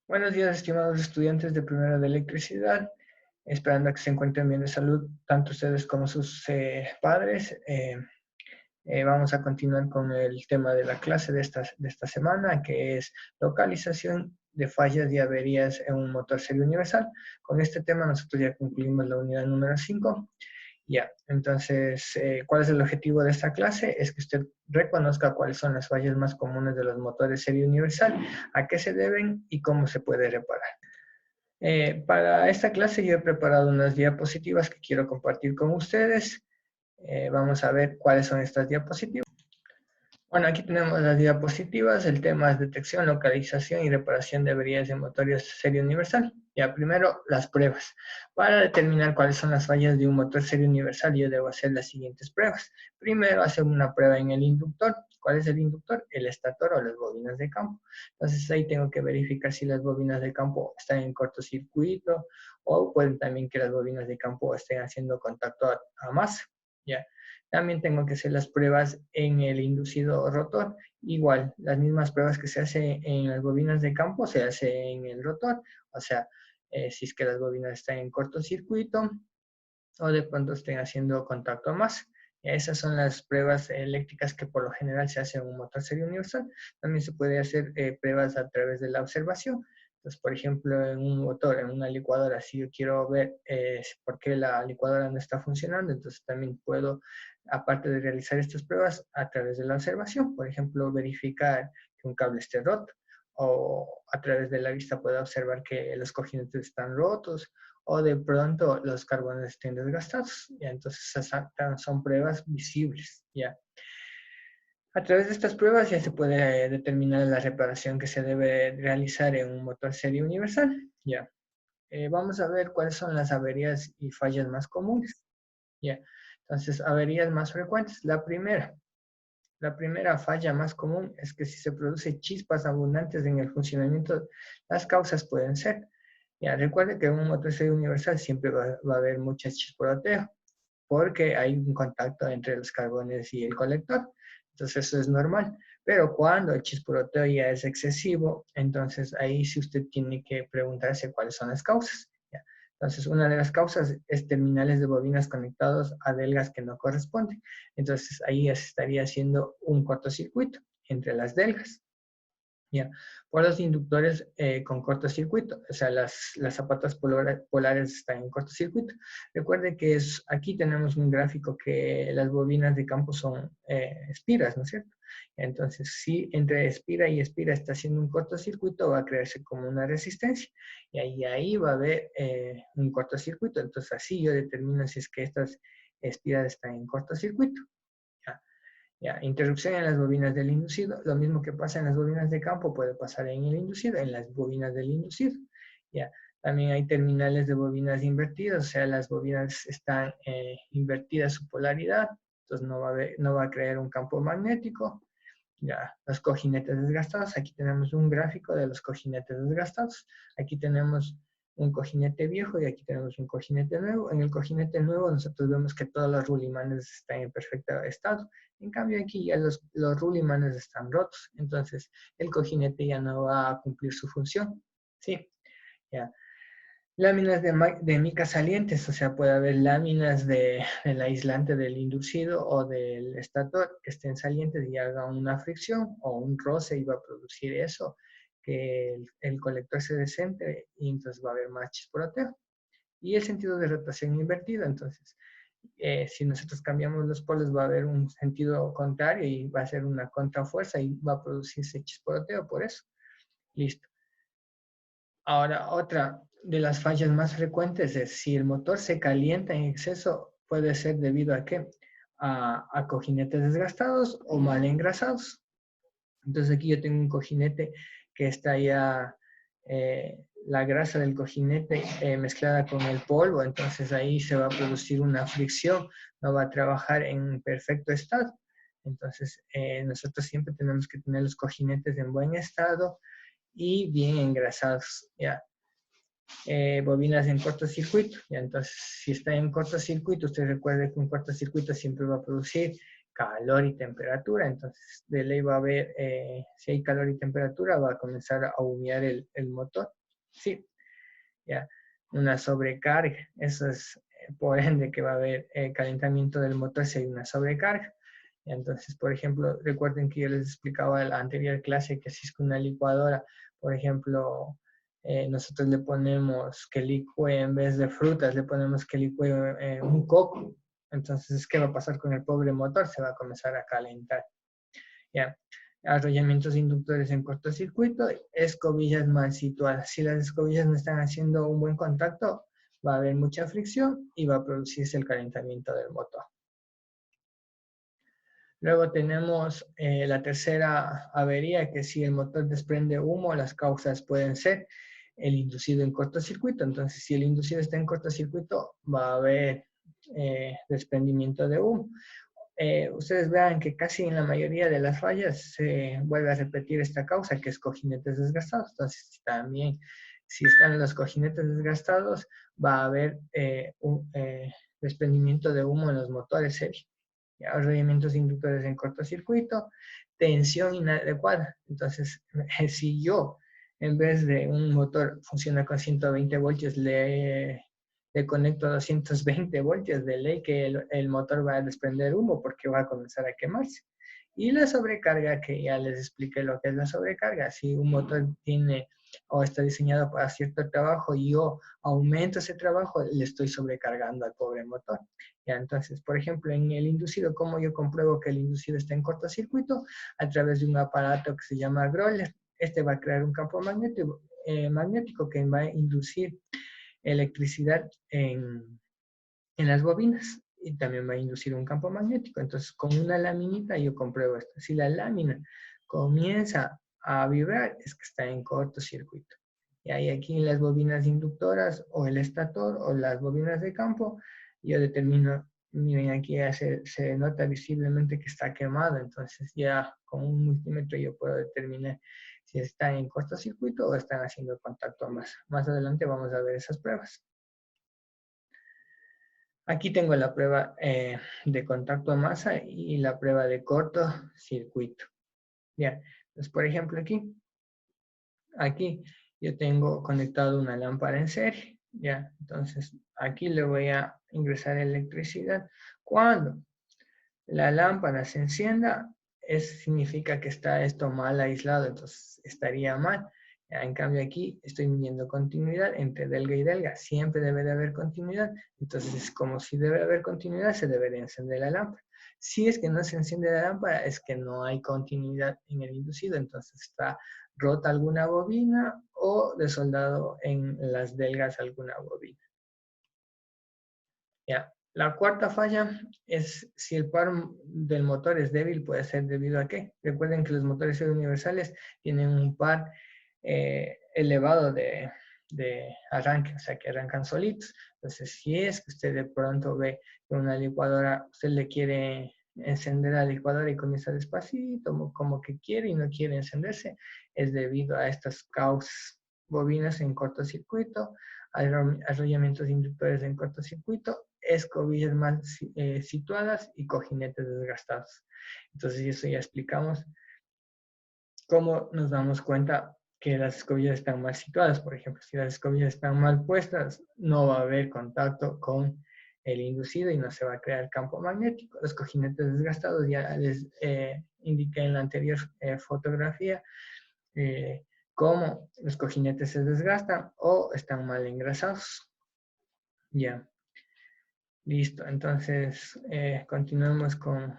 Buenos días, estimados estudiantes de primero de electricidad. Esperando a que se encuentren bien de salud, tanto ustedes como sus padres. Vamos a continuar con el tema de la clase de esta semana, que es localización de fallas y averías en un motor serie universal. Con este tema nosotros ya concluimos la unidad número 5. Ya, entonces, ¿cuál es el objetivo de esta clase? Es que usted reconozca cuáles son las fallas más comunes de los motores serie universal, a qué se deben y cómo se puede reparar. Para esta clase yo he preparado unas diapositivas que quiero compartir con ustedes. Vamos a ver cuáles son estas diapositivas. Bueno, aquí tenemos las diapositivas. El tema es detección, localización y reparación de averías de motores serie universal. Ya, primero, las pruebas. Para determinar cuáles son las fallas de un motor serie universal, yo debo hacer las siguientes pruebas. Primero, hacer una prueba en el inductor. ¿Cuál es el inductor? El estator o las bobinas de campo. Entonces, ahí tengo que verificar si las bobinas de campo están en cortocircuito o pueden también que las bobinas de campo estén haciendo contacto a masa. Ya. También tengo que hacer las pruebas en el inducido rotor. Igual, las mismas pruebas que se hacen en las bobinas de campo se hace en el rotor. O sea, si es que las bobinas están en cortocircuito o de pronto estén haciendo contacto más. Esas son las pruebas eléctricas que por lo general se hacen en un motor serie universal. También se puede hacer pruebas a través de la observación. Entonces, por ejemplo, en un motor, en una licuadora, si yo quiero ver por qué la licuadora no está funcionando, entonces también puedo, aparte de realizar estas pruebas, a través de la observación, por ejemplo, verificar que un cable esté roto, o a través de la vista puedo observar que los cojinetes están rotos, o de pronto los carbones estén desgastados. ¿Ya? Entonces esas son pruebas visibles. ¿Ya? A través de estas pruebas ya se puede determinar la reparación que se debe realizar en un motor serie universal. ¿Ya? Vamos a ver cuáles son las averías y fallas más comunes. ¿Ya? Entonces, averías más frecuentes. La primera falla más común es que si se produce chispas abundantes en el funcionamiento, las causas pueden ser. Ya, recuerde que en un motor serie universal siempre va a haber muchas chisporoteo, porque hay un contacto entre los carbones y el colector. Entonces eso es normal. Pero cuando el chisporoteo ya es excesivo, entonces ahí sí usted tiene que preguntarse cuáles son las causas. ¿Ya? Entonces una de las causas es terminales de bobinas conectados a delgas que no corresponden. Entonces ahí ya se estaría haciendo un cortocircuito entre las delgas. ¿Ya? Por los inductores con cortocircuito, o sea, las zapatas polares están en cortocircuito. Recuerde que aquí tenemos un gráfico que las bobinas de campo son espiras, ¿no es cierto? Entonces, si entre espira y espira está haciendo un cortocircuito, va a crearse como una resistencia. Y ahí va a haber un cortocircuito. Entonces, así yo determino si es que estas espiras están en cortocircuito. ¿Ya? Ya, interrupción en las bobinas del inducido. Lo mismo que pasa en las bobinas de campo puede pasar en el inducido, en las bobinas del inducido. Ya, también hay terminales de bobinas invertidas, o sea, las bobinas están invertidas su polaridad, entonces no va a crear un campo magnético. Ya, los cojinetes desgastados. Aquí tenemos un gráfico de los cojinetes desgastados. Aquí tenemos un cojinete viejo y aquí tenemos un cojinete nuevo. En el cojinete nuevo nosotros vemos que todos los rulimanes están en perfecto estado. En cambio aquí ya los rulimanes están rotos. Entonces el cojinete ya no va a cumplir su función. Sí, ya. Láminas de mica salientes, o sea, puede haber láminas del aislante del inducido o del estator que estén salientes y hagan una fricción o un roce y va a producir eso, que el colector se descentre y entonces va a haber más chisporoteo. Y el sentido de rotación invertido, entonces, si nosotros cambiamos los polos va a haber un sentido contrario y va a ser una contrafuerza y va a producirse chisporoteo por eso. Listo. Ahora, otra de las fallas más frecuentes es si el motor se calienta en exceso, puede ser debido a qué? A cojinetes desgastados o mal engrasados. Entonces aquí yo tengo un cojinete que está ya la grasa del cojinete mezclada con el polvo, entonces ahí se va a producir una fricción, no va a trabajar en perfecto estado. Entonces nosotros siempre tenemos que tener los cojinetes en buen estado y bien engrasados, ¿ya? Bobinas en cortocircuito. ¿Ya? Entonces, si está en cortocircuito, usted recuerde que un cortocircuito siempre va a producir calor y temperatura. Entonces, de ley va a haber, si hay calor y temperatura, va a comenzar a humear el motor. Sí, ya, una sobrecarga. Eso es, por ende, que va a haber calentamiento del motor si hay una sobrecarga. Entonces, por ejemplo, recuerden que yo les explicaba en la anterior clase que si es que una licuadora, por ejemplo, nosotros le ponemos que licúe en vez de frutas, le ponemos que licúe un coco. Entonces, ¿qué va a pasar con el pobre motor? Se va a comenzar a calentar. ¿Ya? Arrollamientos inductores en cortocircuito, escobillas mal situadas. Si las escobillas no están haciendo un buen contacto, va a haber mucha fricción y va a producirse el calentamiento del motor. Luego tenemos la tercera avería, que si el motor desprende humo, las causas pueden ser el inducido en cortocircuito. Entonces, si el inducido está en cortocircuito, va a haber desprendimiento de humo. Ustedes vean que casi en la mayoría de las fallas se vuelve a repetir esta causa, que es cojinetes desgastados. Entonces, también, si están los cojinetes desgastados, va a haber un desprendimiento de humo en los motores serie. Arrollamientos inductores en cortocircuito, tensión inadecuada. Entonces, si yo, en vez de un motor funciona con 120 voltios, le conecto a 220 voltios, de ley que el motor va a desprender humo porque va a comenzar a quemarse. Y la sobrecarga, que ya les expliqué lo que es la sobrecarga. Si un motor tiene o está diseñado para cierto trabajo y yo aumento ese trabajo, le estoy sobrecargando al pobre motor. Ya, entonces, por ejemplo, en el inducido, ¿cómo yo compruebo que el inducido está en cortocircuito? A través de un aparato que se llama Growler. Este va a crear un campo magnético que va a inducir electricidad en las bobinas y también va a inducir un campo magnético. Entonces, con una laminita yo compruebo esto. Si la lámina comienza a vibrar, es que está en cortocircuito. Y ahí aquí en las bobinas inductoras o el estator o las bobinas de campo, yo determino, miren aquí ya se nota visiblemente que está quemado, entonces ya con un multímetro yo puedo determinar si está en cortocircuito o están haciendo contacto a masa. Más adelante vamos a ver esas pruebas. Aquí tengo la prueba de contacto a masa y la prueba de cortocircuito. Ya, entonces por ejemplo aquí yo tengo conectado una lámpara en serie. Ya, entonces aquí le voy a ingresar electricidad. Cuando la lámpara se encienda, significa que está esto mal aislado, entonces estaría mal. En cambio aquí estoy midiendo continuidad entre delga y delga. Siempre debe de haber continuidad. Entonces, como si debe haber continuidad, se debería encender la lámpara. Si es que no se enciende la lámpara, es que no hay continuidad en el inducido. Entonces está rota alguna bobina o desoldado en las delgas alguna bobina. Ya. La cuarta falla es si el par del motor es débil, puede ser debido a qué. Recuerden que los motores universales tienen un par elevado de arranque, o sea que arrancan solitos. Entonces, si es que usted de pronto ve que una licuadora, usted le quiere encender la licuadora y comienza despacito, como que quiere y no quiere encenderse, es debido a estas causas. Bobinas en cortocircuito, arrollamientos inductores en cortocircuito, escobillas mal situadas y cojinetes desgastados. Entonces, eso ya explicamos cómo nos damos cuenta que las escobillas están mal situadas. Por ejemplo, si las escobillas están mal puestas, no va a haber contacto con el inducido y no se va a crear campo magnético. Los cojinetes desgastados, ya les indiqué en la anterior fotografía, cómo los cojinetes se desgastan o están mal engrasados. Ya. Listo, entonces continuemos con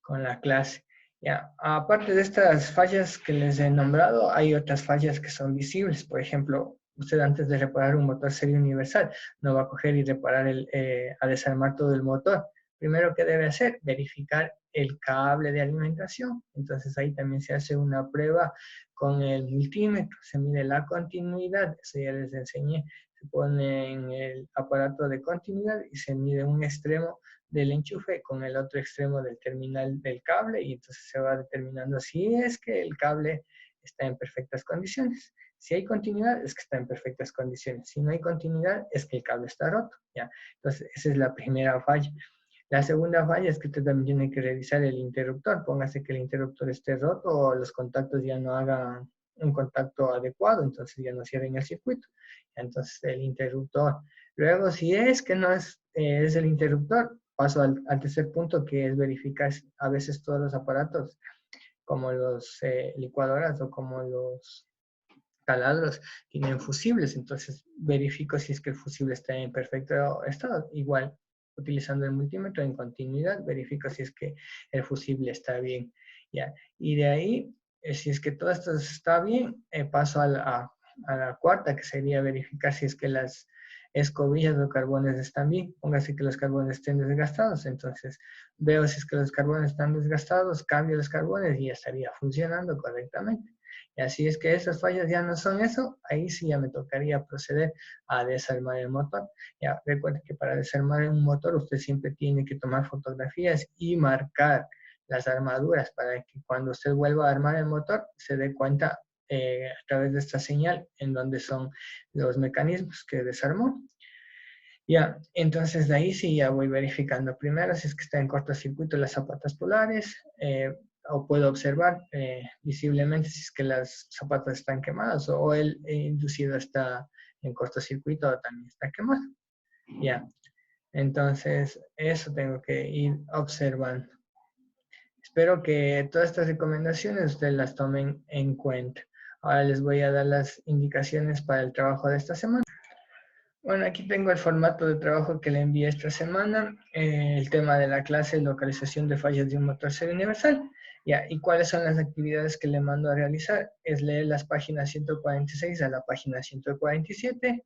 la clase. Ya, aparte de estas fallas que les he nombrado, hay otras fallas que son visibles. Por ejemplo, usted antes de reparar un motor serie universal, no va a coger y reparar a desarmar todo el motor. Primero que debe hacer, verificar el cable de alimentación. Entonces ahí también se hace una prueba con el multímetro, se mide la continuidad, eso ya les enseñé. Se pone en el aparato de continuidad y se mide un extremo del enchufe con el otro extremo del terminal del cable y entonces se va determinando si es que el cable está en perfectas condiciones. Si hay continuidad, es que está en perfectas condiciones. Si no hay continuidad, es que el cable está roto. ¿Ya? Entonces, esa es la primera falla. La segunda falla es que usted también tiene que revisar el interruptor. Póngase que el interruptor esté roto o los contactos ya no hagan un contacto adecuado, entonces ya no cierren el circuito. Entonces el interruptor. Luego, si es que no es el interruptor, paso al tercer punto, que es verificar a veces todos los aparatos, como los licuadoras o como los taladros, tienen fusibles. Entonces verifico si es que el fusible está en perfecto estado. Igual, utilizando el multímetro en continuidad, verifico si es que el fusible está bien. ¿Ya? Y de ahí, si es que todo esto está bien, paso a la cuarta, que sería verificar si es que las escobillas o carbones están bien. Póngase que los carbones estén desgastados, entonces veo si es que los carbones están desgastados, cambio los carbones y ya estaría funcionando correctamente. Y así es que esas fallas ya no son eso, ahí sí ya me tocaría proceder a desarmar el motor. Ya recuerde que para desarmar un motor usted siempre tiene que tomar fotografías y marcar las armaduras para que cuando usted vuelva a armar el motor se dé cuenta a través de esta señal en donde son los mecanismos que desarmó. Ya, entonces de ahí sí ya voy verificando primero si es que está en cortocircuito las zapatas polares, o puedo observar visiblemente si es que las zapatas están quemadas o el inducido está en cortocircuito o también está quemado. Ya, entonces eso tengo que ir observando. Espero que todas estas recomendaciones ustedes las tomen en cuenta. Ahora les voy a dar las indicaciones para el trabajo de esta semana. Bueno, aquí tengo el formato de trabajo que le envié esta semana, el tema de la clase, localización de fallas de un motor serie universal. Ya, ¿y cuáles son las actividades que le mando a realizar? Es leer las páginas 146 a la página 147,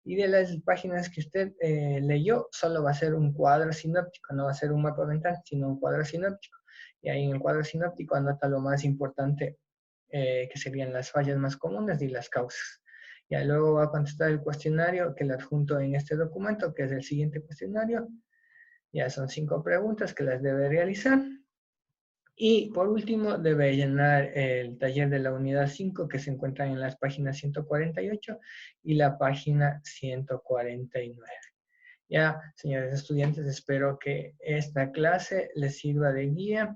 y de las páginas que usted leyó, solo va a ser un cuadro sinóptico, no va a ser un mapa mental, sino un cuadro sinóptico. Y ahí en el cuadro sinóptico anota lo más importante, que serían las fallas más comunes y las causas. Ya luego va a contestar el cuestionario que le adjunto en este documento, que es el siguiente cuestionario. Ya son 5 preguntas que las debe realizar. Y por último, debe llenar el taller de la unidad 5, que se encuentra en las páginas 148 y la página 149. Ya, señores estudiantes, espero que esta clase les sirva de guía.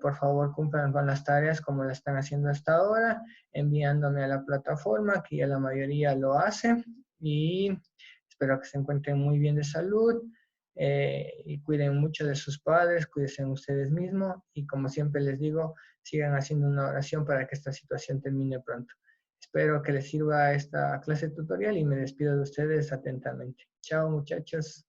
Por favor, cumplan con las tareas como la están haciendo hasta ahora, enviándome a la plataforma, que ya la mayoría lo hace. Y espero que se encuentren muy bien de salud, y cuiden mucho de sus padres, cuídense ustedes mismos. Y como siempre les digo, sigan haciendo una oración para que esta situación termine pronto. Espero que les sirva esta clase tutorial y me despido de ustedes atentamente. Chao, muchachos.